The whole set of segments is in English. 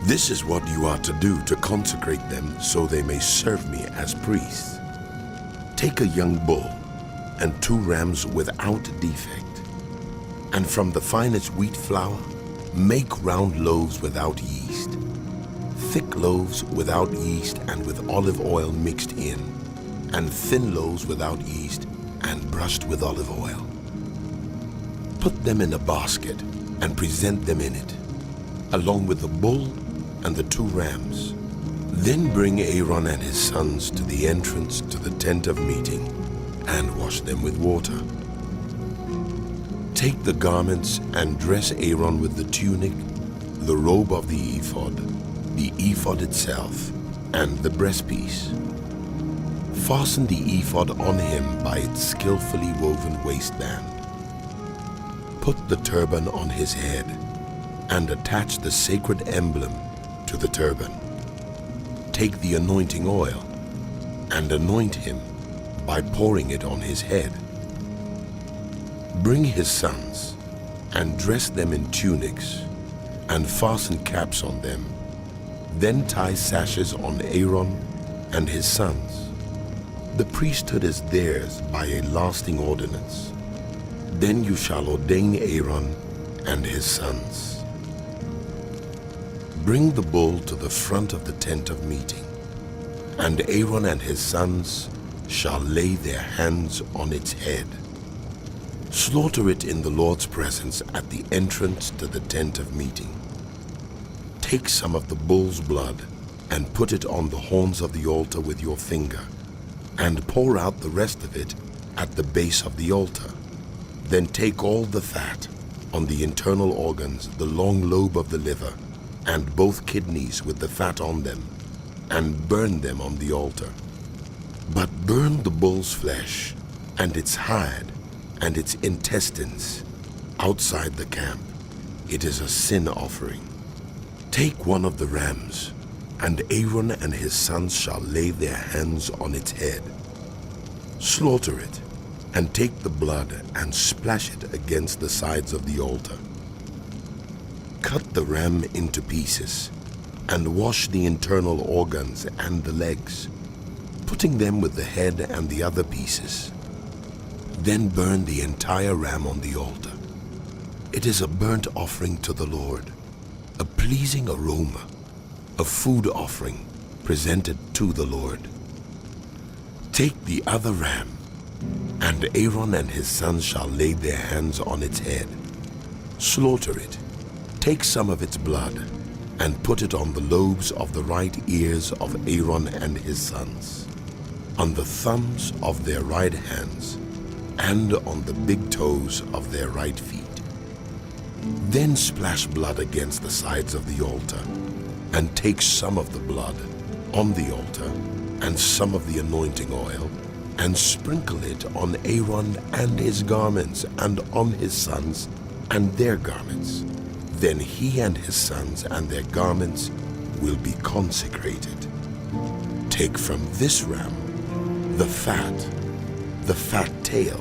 This is what you are to do to consecrate them so they may serve me as priests. Take a young bull and 2 rams without defect, and from the finest wheat flour, make round loaves without yeast, thick loaves without yeast and with olive oil mixed in, and thin loaves without yeast and brushed with olive oil. Put them in a basket and present them in it, along with the bull and the 2 rams. Then bring Aaron and his sons to the entrance to the tent of meeting and wash them with water. Take the garments and dress Aaron with the tunic, the robe of the ephod itself, and the breastpiece. Fasten the ephod on him by its skillfully woven waistband. Put the turban on his head and attach the sacred emblem to the turban. Take the anointing oil and anoint him by pouring it on his head. Bring his sons and dress them in tunics and fasten caps on them. Then tie sashes on Aaron and his sons. The priesthood is theirs by a lasting ordinance. Then you shall ordain Aaron and his sons. Bring the bull to the front of the tent of meeting, and Aaron and his sons shall lay their hands on its head. Slaughter it in the Lord's presence at the entrance to the tent of meeting. Take some of the bull's blood and put it on the horns of the altar with your finger, and pour out the rest of it at the base of the altar. Then take all the fat on the internal organs, the long lobe of the liver, and both kidneys with the fat on them, and burn them on the altar. But burn the bull's flesh and its hide and its intestines outside the camp. It is a sin offering. Take one of the rams, and Aaron and his sons shall lay their hands on its head. Slaughter it, and take the blood and splash it against the sides of the altar. Cut the ram into pieces, and wash the internal organs and the legs, putting them with the head and the other pieces. Then burn the entire ram on the altar. It is a burnt offering to the Lord, a pleasing aroma, a food offering presented to the Lord. Take the other ram, and Aaron and his sons shall lay their hands on its head. Slaughter it. Take some of its blood and put it on the lobes of the right ears of Aaron and his sons, on the thumbs of their right hands, and on the big toes of their right feet. Then splash blood against the sides of the altar, and take some of the blood on the altar and some of the anointing oil, and sprinkle it on Aaron and his garments, and on his sons and their garments. Then he and his sons and their garments will be consecrated. Take from this ram the fat tail,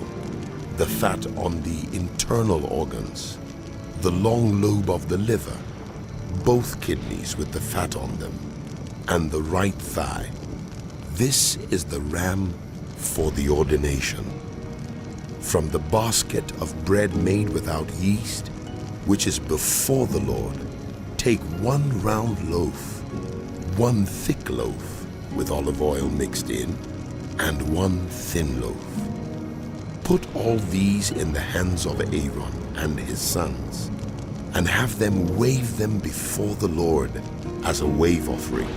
the fat on the internal organs, the long lobe of the liver, both kidneys with the fat on them, and the right thigh. This is the ram for the ordination. From the basket of bread made without yeast, which is before the Lord, take 1 round loaf, 1 thick loaf with olive oil mixed in, and 1 thin loaf. Put all these in the hands of Aaron and his sons, and have them wave them before the Lord as a wave offering.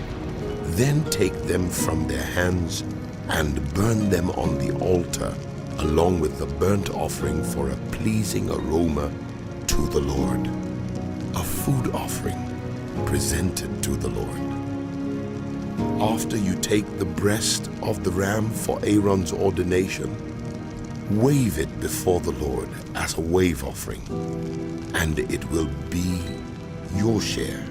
Then take them from their hands and burn them on the altar, along with the burnt offering for a pleasing aroma to the Lord, a food offering presented to the Lord. After you take the breast of the ram for Aaron's ordination, wave it before the Lord as a wave offering, and it will be your share.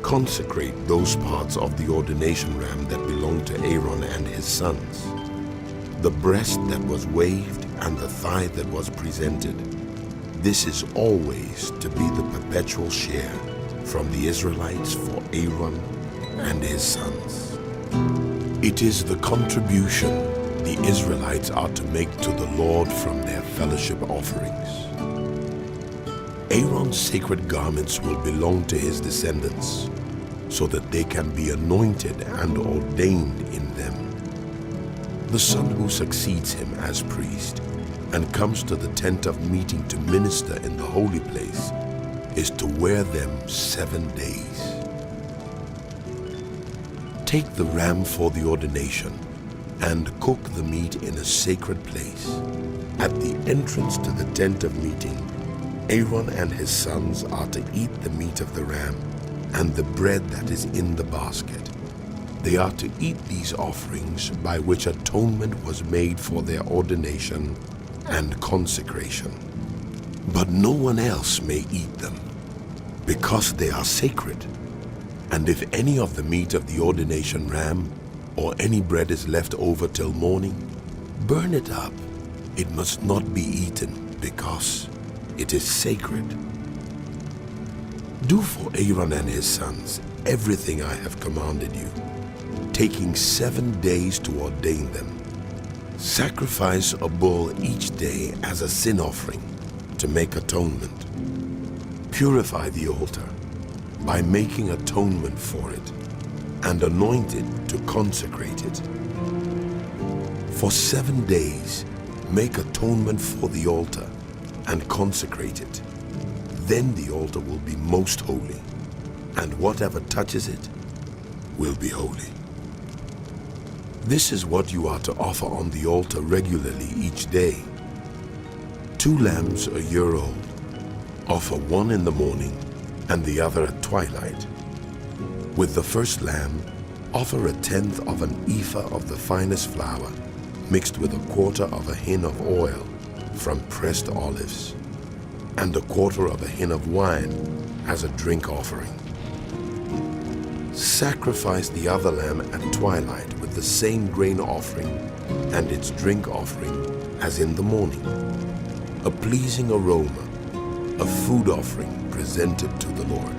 Consecrate those parts of the ordination ram that belong to Aaron and his sons, the breast that was waved and the thigh that was presented. This is always to be the perpetual share from the Israelites for Aaron and his sons. It is the contribution the Israelites are to make to the Lord from their fellowship offerings. Aaron's sacred garments will belong to his descendants, so that they can be anointed and ordained in them. The son who succeeds him as priest and comes to the tent of meeting to minister in the holy place is to wear them 7 days. Take the ram for the ordination and cook the meat in a sacred place. At the entrance to the tent of meeting, Aaron and his sons are to eat the meat of the ram and the bread that is in the basket. They are to eat these offerings by which atonement was made for their ordination and consecration. But no one else may eat them, because they are sacred. And if any of the meat of the ordination ram or any bread is left over till morning, burn it up. It must not be eaten, because it is sacred. Do for Aaron and his sons everything I have commanded you, taking 7 days to ordain them. Sacrifice a bull each day as a sin offering to make atonement. Purify the altar by making atonement for it, and anoint it to consecrate it. For 7 days, make atonement for the altar and consecrate it. Then the altar will be most holy, and whatever touches it will be holy. This is what you are to offer on the altar regularly each day. 2 lambs a year old. Offer one in the morning and the other at twilight. With the first lamb, offer 1/10 of an ephah of the finest flour, mixed with 1/4 of a hin of oil from pressed olives, and 1/4 of a hin of wine as a drink offering. Sacrifice the other lamb at twilight with the same grain offering and its drink offering as in the morning, a pleasing aroma, a food offering presented to the Lord.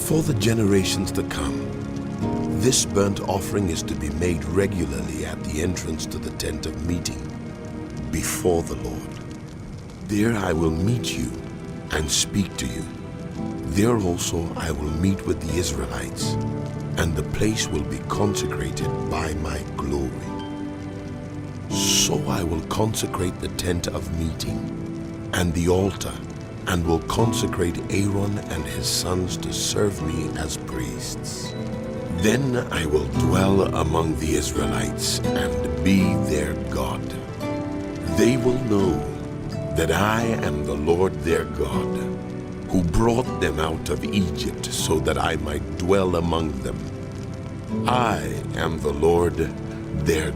For the generations to come, this burnt offering is to be made regularly at the entrance to the tent of meeting before the Lord. There I will meet you and speak to you. There also I will meet with the Israelites, and the place will be consecrated by my glory. So I will consecrate the tent of meeting and the altar, and will consecrate Aaron and his sons to serve me as priests. Then I will dwell among the Israelites and be their God. They will know that I am the Lord their God, who brought them out of Egypt so that I might dwell among them. I am the Lord their